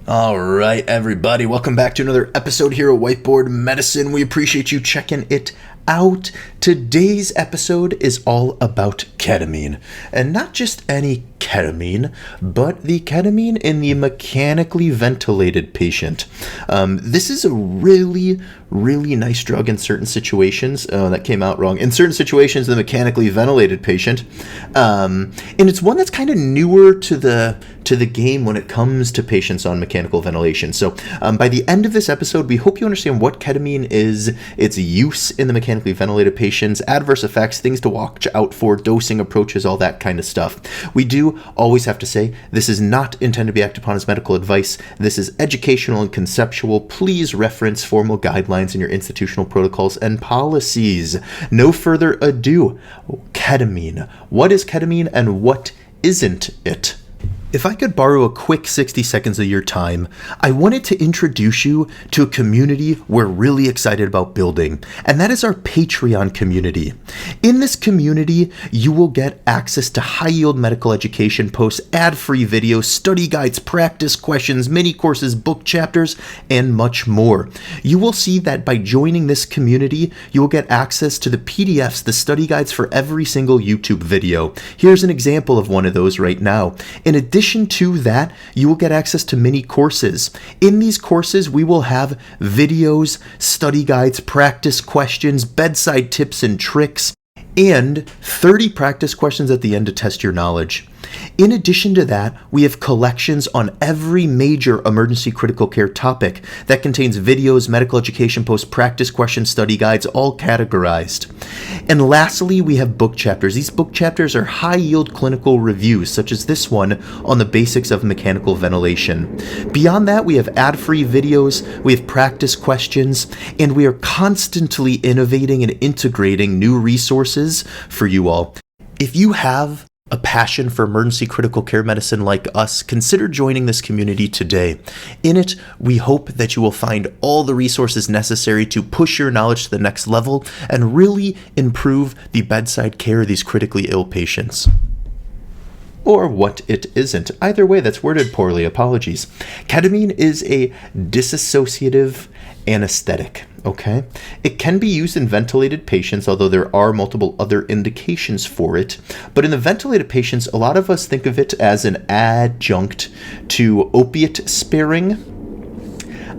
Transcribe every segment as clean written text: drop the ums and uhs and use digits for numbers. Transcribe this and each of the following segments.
All right, everybody, welcome back to another episode here at Whiteboard Medicine. We appreciate you checking it out. Today's episode is all about ketamine, and not just any ketamine, but the ketamine in the mechanically ventilated patient. This is a really nice drug in certain situations. That came out wrong. In certain situations, the mechanically ventilated patient, and it's one that's kind of newer to the game when it comes to patients on mechanical ventilation. So by the end of this episode, we hope you understand what ketamine is, its use in the mechanically ventilated patients, adverse effects, things to watch out for, dosing approaches, all that kind of stuff. We do always have to say this is not intended to be acted upon as medical advice. This is educational and conceptual. Please reference formal guidelines in your institutional protocols and policies. No further ado, ketamine. What is ketamine and what isn't it? If I could borrow a quick 60 seconds of your time, I wanted to introduce you to a community we're really excited about building, and that is our Patreon community. In this community, you will get access to high-yield medical education posts, ad-free videos, study guides, practice questions, mini courses, book chapters, and much more. You will see that by joining this community, you will get access to the PDFs, the study guides for every single YouTube video. Here's an example of one of those right now. In addition to that, you will get access to mini courses. In these courses, we will have videos, study guides, practice questions, bedside tips and tricks, and 30 practice questions at the end to test your knowledge. In addition to that, we have collections on every major emergency critical care topic that contains videos, medical education posts, practice questions, study guides, all categorized. And lastly, we have book chapters. These book chapters are high-yield clinical reviews, such as this one on the basics of mechanical ventilation. Beyond that, we have ad-free videos, we have practice questions, and we are constantly innovating and integrating new resources for you all. If you have a passion for emergency critical care medicine like us, consider joining this community today. In it, we hope that you will find all the resources necessary to push your knowledge to the next level and really improve the bedside care of these critically ill patients. Or what it isn't. Either way, that's worded poorly. Apologies. Ketamine is a dissociative anesthetic. Okay? It can be used in ventilated patients, although there are multiple other indications for it. But in the ventilated patients, a lot of us think of it as an adjunct to opiate sparing,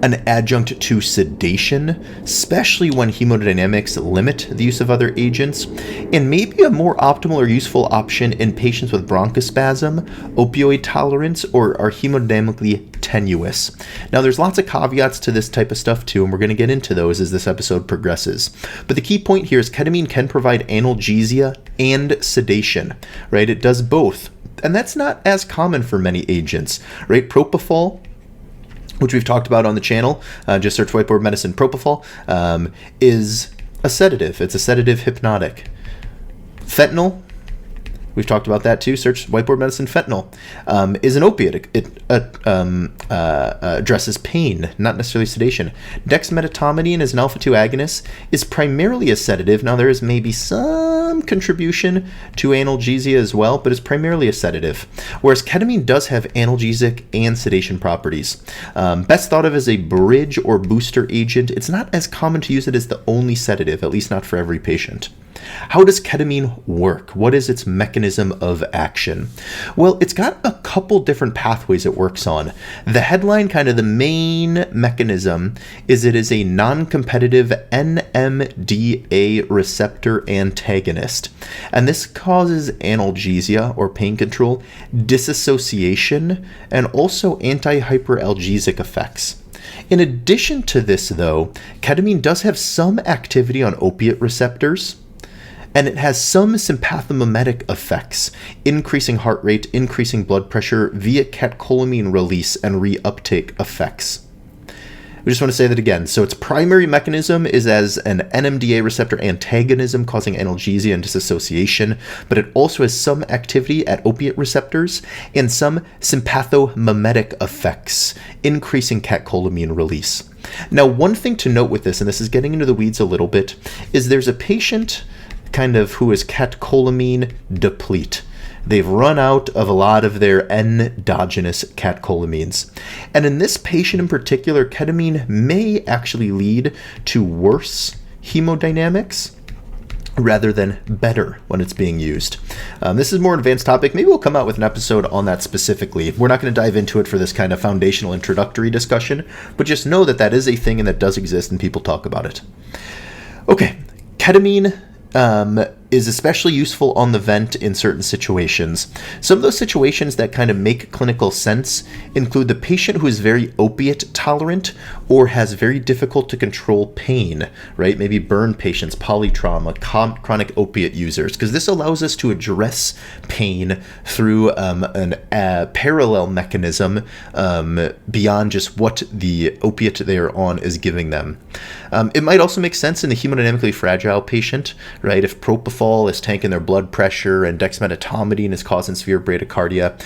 an adjunct to sedation, especially when hemodynamics limit the use of other agents, and maybe a more optimal or useful option in patients with bronchospasm, opioid tolerance, or are hemodynamically tenuous. Now, there's lots of caveats to this type of stuff too, and we're going to get into those as this episode progresses. But the key point here is ketamine can provide analgesia and sedation, right? It does both, and that's not as common for many agents, right? Propofol, which we've talked about on the channel, just search Whiteboard Medicine Propofol, is a sedative. It's a sedative hypnotic. Fentanyl, we've talked about that too, search Whiteboard Medicine Fentanyl, is an opiate. It addresses pain, not necessarily sedation. Dexmedetomidine is an alpha-2 agonist, is primarily a sedative. Now there is maybe some contribution to analgesia as well, but it's primarily a sedative. Whereas ketamine does have analgesic and sedation properties. Best thought of as a bridge or booster agent. It's not as common to use it as the only sedative, at least not for every patient. How does ketamine work? What is its mechanism of action? Well, it's got a couple different pathways it works on. The headline, kind of the main mechanism, is it is a non-competitive NMDA receptor antagonist. And this causes analgesia or pain control, disassociation, and also anti-hyperalgesic effects. In addition to this, though, ketamine does have some activity on opiate receptors, and it has some sympathomimetic effects, increasing heart rate, increasing blood pressure via catecholamine release and reuptake effects. We just want to say that again. So its primary mechanism is as an NMDA receptor antagonism causing analgesia and disassociation, but it also has some activity at opiate receptors and some sympathomimetic effects, increasing catecholamine release. Now, one thing to note with this, and this is getting into the weeds a little bit, is there's a patient kind of who is catecholamine deplete. They've run out of a lot of their endogenous catecholamines. And in this patient in particular, ketamine may actually lead to worse hemodynamics rather than better when it's being used. This is a more advanced topic. Maybe we'll come out with an episode on that specifically. We're not going to dive into it for this kind of foundational introductory discussion, but just know that that is a thing and that does exist and people talk about it. Okay, ketamine is especially useful on the vent in certain situations. Some of those situations that kind of make clinical sense include the patient who is very opiate tolerant or has very difficult to control pain, right? Maybe burn patients, polytrauma, chronic opiate users, because this allows us to address pain through a parallel mechanism beyond just what the opiate they are on is giving them. It might also make sense in the hemodynamically fragile patient, right? If propofol is tanking their blood pressure and dexmedetomidine is causing severe bradycardia,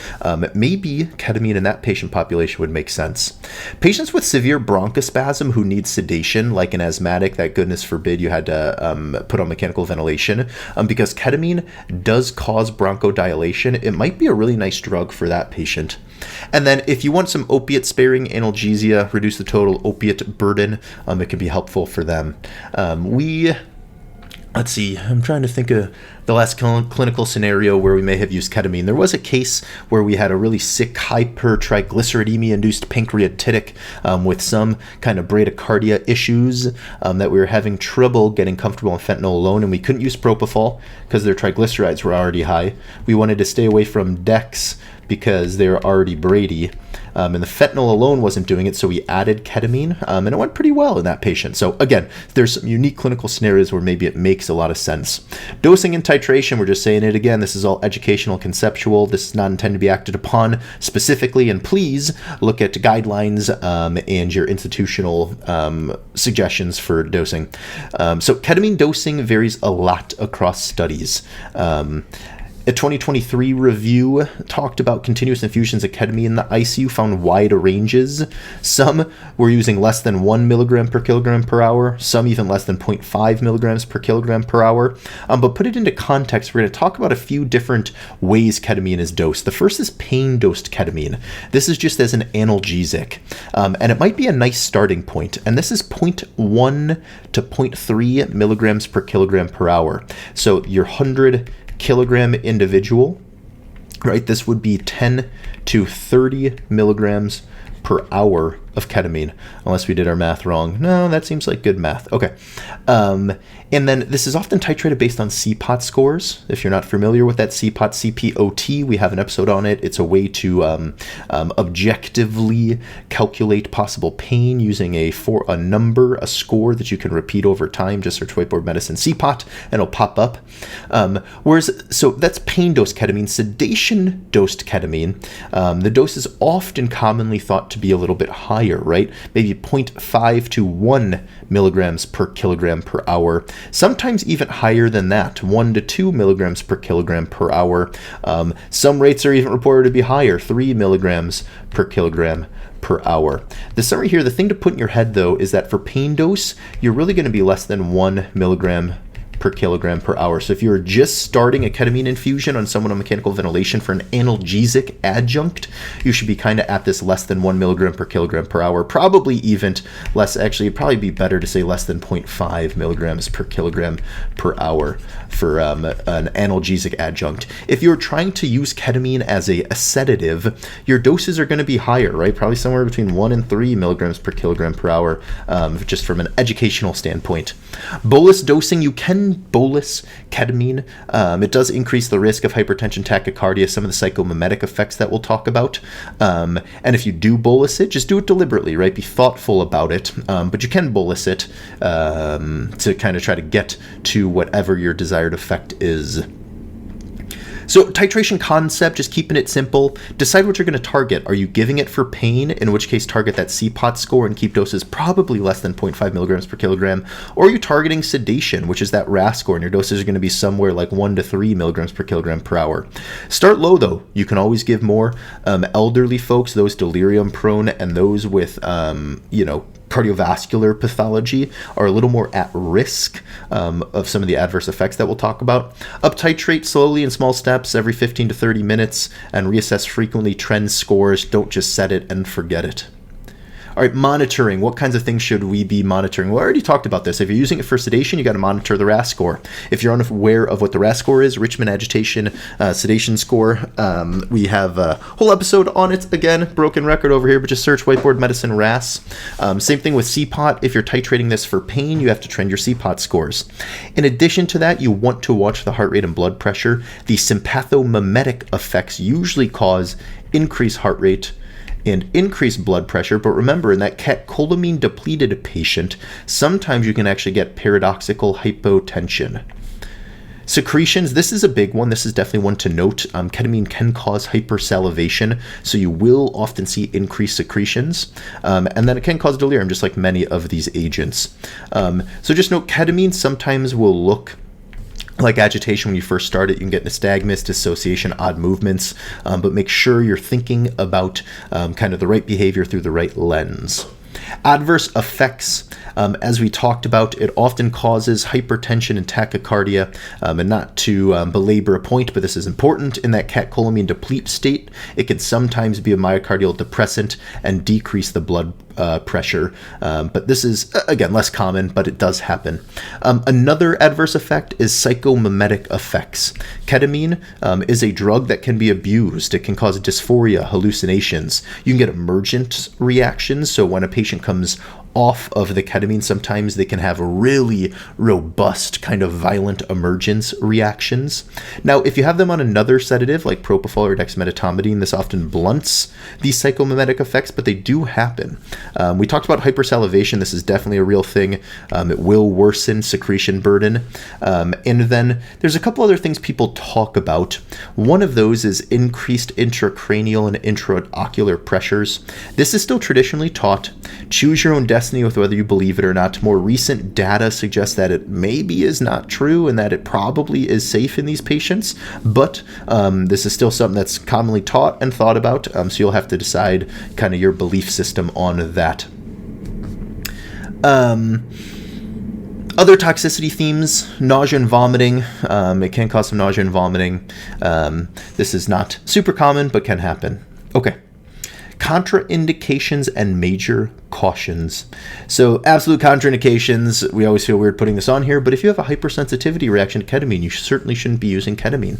maybe ketamine in that patient population would make sense. Patients with severe bronchospasm who need sedation, like an asthmatic that goodness forbid you had to put on mechanical ventilation, because ketamine does cause bronchodilation, it might be a really nice drug for that patient. And then if you want some opiate-sparing analgesia, reduce the total opiate burden, it can be helpful for them. Let's see, I'm trying to think of the last clinical scenario where we may have used ketamine. There was a case where we had a really sick hypertriglyceridemia-induced pancreatitic with some kind of bradycardia issues that we were having trouble getting comfortable on fentanyl alone, and we couldn't use propofol because their triglycerides were already high. We wanted to stay away from Dex because they were already Brady. And the fentanyl alone wasn't doing it, so we added ketamine, and it went pretty well in that patient. So again, there's some unique clinical scenarios where maybe it makes a lot of sense. Dosing and titration, we're just saying it again, this is all educational, conceptual. This is not intended to be acted upon specifically, and please look at guidelines and your institutional suggestions for dosing. So ketamine dosing varies a lot across studies. A 2023 review talked about continuous infusions of ketamine in the ICU, found wide ranges. Some were using less than 1 milligram per kilogram per hour, some even less than 0.5 milligrams per kilogram per hour. But put it into context, we're going to talk about a few different ways ketamine is dosed. The first is pain-dosed ketamine. This is just as an analgesic, and it might be a nice starting point. And this is 0.1 to 0.3 milligrams per kilogram per hour. So your 100 kilogram individual, right? This would be 10 to 30 milligrams per hour of ketamine, unless we did our math wrong. No, that seems like good math. Okay. And then this is often titrated based on CPOT scores. If you're not familiar with that CPOT, CPOT, we have an episode on it. It's a way to objectively calculate possible pain using a number, a score that you can repeat over time. Just search whiteboard medicine CPOT and it'll pop up. So that's pain dose ketamine. Sedation dosed ketamine, the dose is often commonly thought to be a little bit higher, right? Maybe 0.5 to 1 milligrams per kilogram per hour. Sometimes even higher than that, 1 to 2 milligrams per kilogram per hour. Some rates are even reported to be higher, 3 milligrams per kilogram per hour. The summary here, the thing to put in your head though, is that for pain dose, you're really going to be less than 1 milligram per kilogram per hour. So if you're just starting a ketamine infusion on someone on mechanical ventilation for an analgesic adjunct, you should be kind of at this less than 1 milligram per kilogram per hour, probably even less. Actually, it'd probably be better to say less than 0.5 milligrams per kilogram per hour for an analgesic adjunct. If you're trying to use ketamine as a sedative, your doses are going to be higher, right? Probably somewhere between 1 and 3 milligrams per kilogram per hour, just from an educational standpoint. Bolus dosing, you can bolus ketamine. It does increase the risk of hypertension, tachycardia, some of the psychomimetic effects that we'll talk about. And if you do bolus it, just do it deliberately, right? Be thoughtful about it. But you can bolus it to kind of try to get to whatever your desired effect is. So titration concept, just keeping it simple. Decide what you're going to target. Are you giving it for pain, in which case target that CPOT score and keep doses probably less than 0.5 milligrams per kilogram? Or are you targeting sedation, which is that RASS score, and your doses are going to be somewhere like 1 to 3 milligrams per kilogram per hour? Start low though. You can always give more. Elderly folks, those delirium prone, and those with, cardiovascular pathology are a little more at risk of some of the adverse effects that we'll talk about. Up titrate slowly in small steps every 15 to 30 minutes and reassess frequently trend scores. Don't just set it and forget it. All right, monitoring. What kinds of things should we be monitoring? Well, I already talked about this. If you're using it for sedation, you got to monitor the RASS score. If you're unaware of what the RASS score is, Richmond Agitation Sedation Score, we have a whole episode on it. Again, broken record over here, but just search Whiteboard Medicine RASS. Same thing with CPOT. If you're titrating this for pain, you have to trend your CPOT scores. In addition to that, you want to watch the heart rate and blood pressure. The sympathomimetic effects usually cause increased heart rate and increased blood pressure, but remember, in that catecholamine depleted patient, sometimes you can actually get paradoxical hypotension. Secretions, this is a big one. This is definitely one to note. Ketamine can cause hypersalivation, so you will often see increased secretions, and then it can cause delirium, just like many of these agents. So just note, ketamine sometimes will look like agitation when you first start it. You can get nystagmus, dissociation, odd movements, but make sure you're thinking about kind of the right behavior through the right lens. Adverse effects, as we talked about, it often causes hypertension and tachycardia, and not to belabor a point, but this is important. In that catecholamine deplete state, it can sometimes be a myocardial depressant and decrease the blood pressure, but this is, again, less common, but it does happen. Another adverse effect is psychomimetic effects. Ketamine is a drug that can be abused. It can cause dysphoria, hallucinations. You can get emergent reactions, so when a patient comes off of the ketamine, sometimes they can have really robust kind of violent emergence reactions. Now, if you have them on another sedative like propofol or dexmedetomidine, this often blunts these psychomimetic effects, but they do happen. We talked about hypersalivation. This is definitely a real thing. It will worsen secretion burden. And then there's a couple other things people talk about. One of those is increased intracranial and intraocular pressures. This is still traditionally taught. Choose your own destiny with whether you believe it or not. More recent data suggests that it maybe is not true and that it probably is safe in these patients, but this is still something that's commonly taught and thought about, so you'll have to decide kind of your belief system on that. Other toxicity themes, nausea and vomiting. It can cause some nausea and vomiting. This is not super common, but can happen. Okay. Contraindications and major cautions. So absolute contraindications, we always feel weird putting this on here, but if you have a hypersensitivity reaction to ketamine, you certainly shouldn't be using ketamine.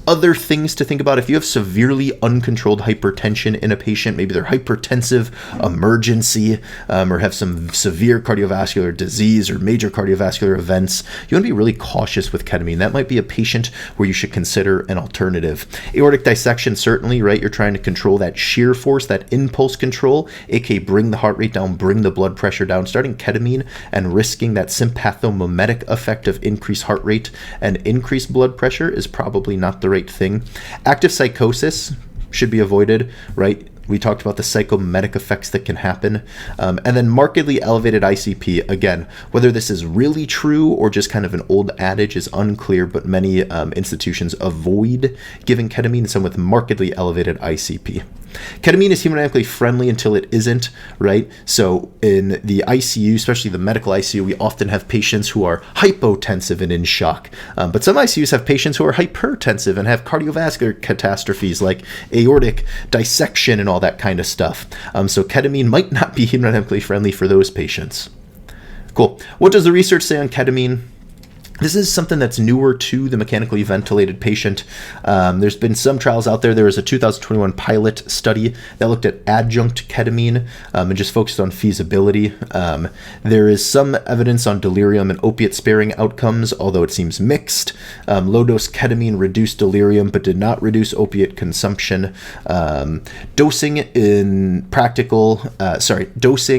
Other things to think about: if you have severely uncontrolled hypertension in a patient, maybe they're hypertensive, emergency, or have some severe cardiovascular disease or major cardiovascular events, you want to be really cautious with ketamine. That might be a patient where you should consider an alternative. Aortic dissection, certainly, right? You're trying to control that shear force, that impulse control, aka bring the heart rate down, bring the blood pressure down. Starting ketamine and risking that sympathomimetic effect of increased heart rate and increased blood pressure is probably not the right thing. Active psychosis should be avoided, right? We talked about the psychomimetic effects that can happen. And then markedly elevated ICP. Again, whether this is really true or just kind of an old adage is unclear, but many institutions avoid giving ketamine, some with markedly elevated ICP. Ketamine is hemodynamically friendly until it isn't, right? So in the ICU, especially the medical ICU, we often have patients who are hypotensive and in shock. But some ICUs have patients who are hypertensive and have cardiovascular catastrophes like aortic dissection and all that kind of stuff. So ketamine might not be hemodynamically friendly for those patients. Cool. What does the research say on ketamine? This is something that's newer to the mechanically ventilated patient. There's been some trials out there. There was a 2021 pilot study that looked at adjunct ketamine and just focused on feasibility. There is some evidence on delirium and opiate-sparing outcomes, although it seems mixed. Low-dose ketamine reduced delirium but did not reduce opiate consumption. Dosing,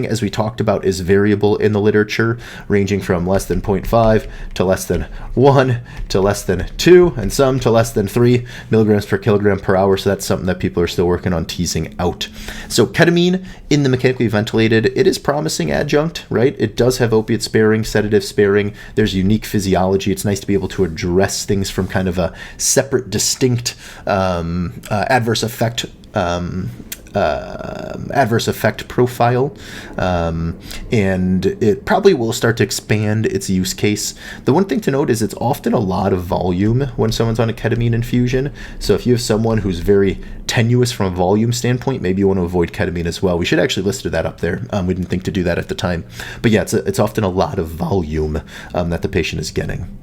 as we talked about, is variable in the literature, ranging from less than 0.5 to less than 1 to less than 2, and some to less than 3 milligrams per kilogram per hour. So that's something that people are still working on teasing out. So ketamine in the mechanically ventilated, it is promising adjunct, right? It does have opiate sparing, sedative sparing. There's unique physiology. It's nice to be able to address things from kind of a separate, distinct adverse effect adverse effect profile, and it probably will start to expand its use case. The one thing to note is it's often a lot of volume when someone's on a ketamine infusion. So if you have someone who's very tenuous from a volume standpoint, maybe you want to avoid ketamine as well. We should actually listed that up there. We didn't think to do that at the time. But yeah, it's often a lot of volume that the patient is getting.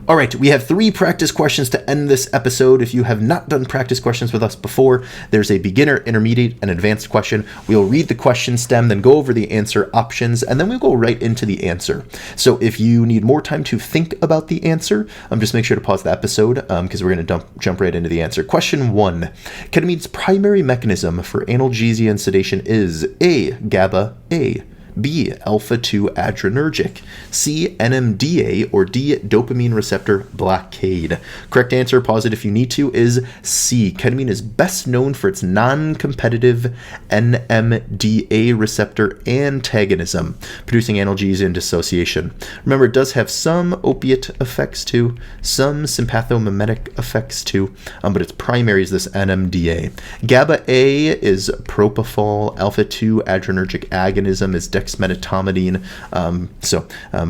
All right, we have 3 practice questions to end this episode. If you have not done practice questions with us before, there's a beginner, intermediate, and advanced question. We'll read the question stem, then go over the answer options, and then we'll go right into the answer. So if you need more time to think about the answer, just make sure to pause the episode because we're going to jump right into the answer. Question 1. Ketamine's primary mechanism for analgesia and sedation is A, GABA, A, B, alpha-2 adrenergic, C, NMDA, or D, dopamine receptor blockade. Correct answer, pause it if you need to, is C. Ketamine is best known for its non-competitive NMDA receptor antagonism, producing analgesia and dissociation. Remember, it does have some opiate effects too, some sympathomimetic effects too, but its primary is this NMDA. GABA A is propofol, alpha-2 adrenergic agonism is dexmedetomidine.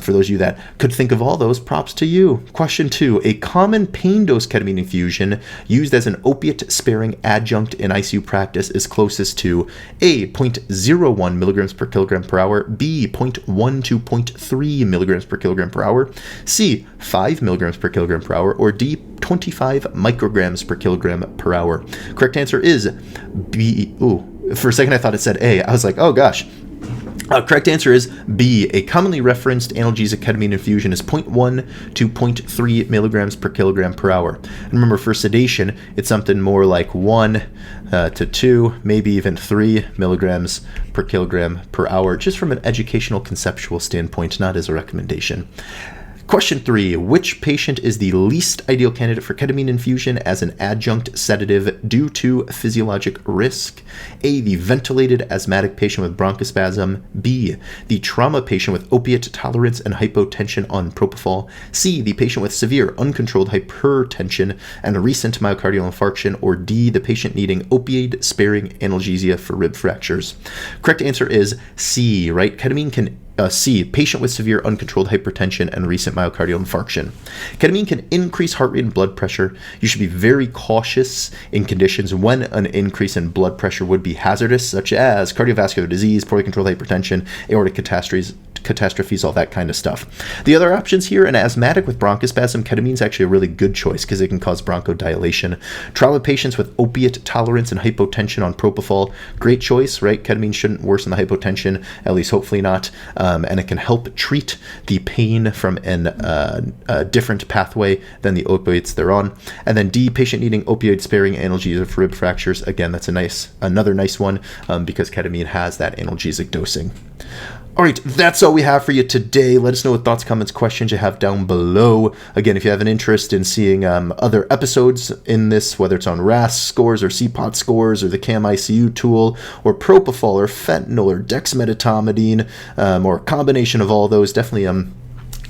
For those of you that could think of all those, props to you. Question 2. A common pain dose ketamine infusion used as an opiate-sparing adjunct in ICU practice is closest to A, 0.01 milligrams per kilogram per hour, B, 0.1 to 0.3 milligrams per kilogram per hour, C, 5 milligrams per kilogram per hour, or D, 25 micrograms per kilogram per hour. Correct answer is B. Ooh, for a second I thought it said A. I was like, oh gosh. Correct answer is B. A commonly referenced analgesic ketamine infusion is 0.1 to 0.3 milligrams per kilogram per hour. And remember, for sedation, it's something more like 1 to 2, maybe even 3 milligrams per kilogram per hour, just from an educational conceptual standpoint, not as a recommendation. Question 3. Which patient is the least ideal candidate for ketamine infusion as an adjunct sedative due to physiologic risk? A, the ventilated asthmatic patient with bronchospasm. B, the trauma patient with opiate tolerance and hypotension on propofol. C, the patient with severe uncontrolled hypertension and recent myocardial infarction. Or D, the patient needing opioid-sparing analgesia for rib fractures. Correct answer is C, right? Ketamine can C, patient with severe uncontrolled hypertension and recent myocardial infarction. Ketamine can increase heart rate and blood pressure. You should be very cautious in conditions when an increase in blood pressure would be hazardous, such as cardiovascular disease, poorly controlled hypertension, aortic catastrophes, all that kind of stuff. The other options here, an asthmatic with bronchospasm, ketamine is actually a really good choice because it can cause bronchodilation. Trauma patients with opiate tolerance and hypotension on propofol, great choice, right? Ketamine shouldn't worsen the hypotension, at least hopefully not, and it can help treat the pain from a different pathway than the opiates they're on. And then D, patient needing opioid-sparing analgesia for rib fractures. Again, that's another nice one because ketamine has that analgesic dosing. All right, that's all we have for you today. Let us know what thoughts, comments, questions you have down below. Again, if you have an interest in seeing other episodes in this, whether it's on RASS scores or CPOT scores or the CAM ICU tool or propofol or fentanyl or dexmedetomidine or a combination of all those, definitely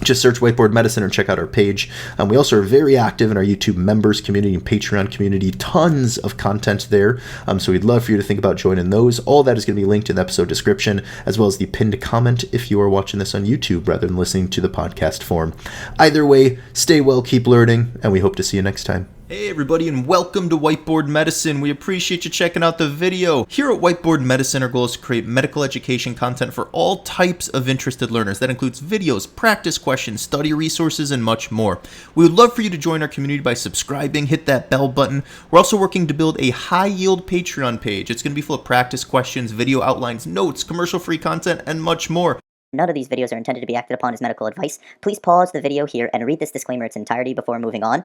just search Whiteboard Medicine or check out our page. We also are very active in our YouTube members community and Patreon community. Tons of content there. So we'd love for you to think about joining those. All that is going to be linked in the episode description, as well as the pinned comment if you are watching this on YouTube rather than listening to the podcast form. Either way, stay well, keep learning, and we hope to see you next time. Hey everybody, and welcome to Whiteboard Medicine. We appreciate you checking out the video. Here at Whiteboard Medicine, our goal is to create medical education content for all types of interested learners. That includes videos, practice questions, study resources, and much more. We would love for you to join our community by subscribing, hit that bell button. We're also working to build a high-yield Patreon page. It's going to be full of practice questions, video outlines, notes, commercial-free content, and much more. None of these videos are intended to be acted upon as medical advice. Please pause the video here and read this disclaimer in its entirety before moving on.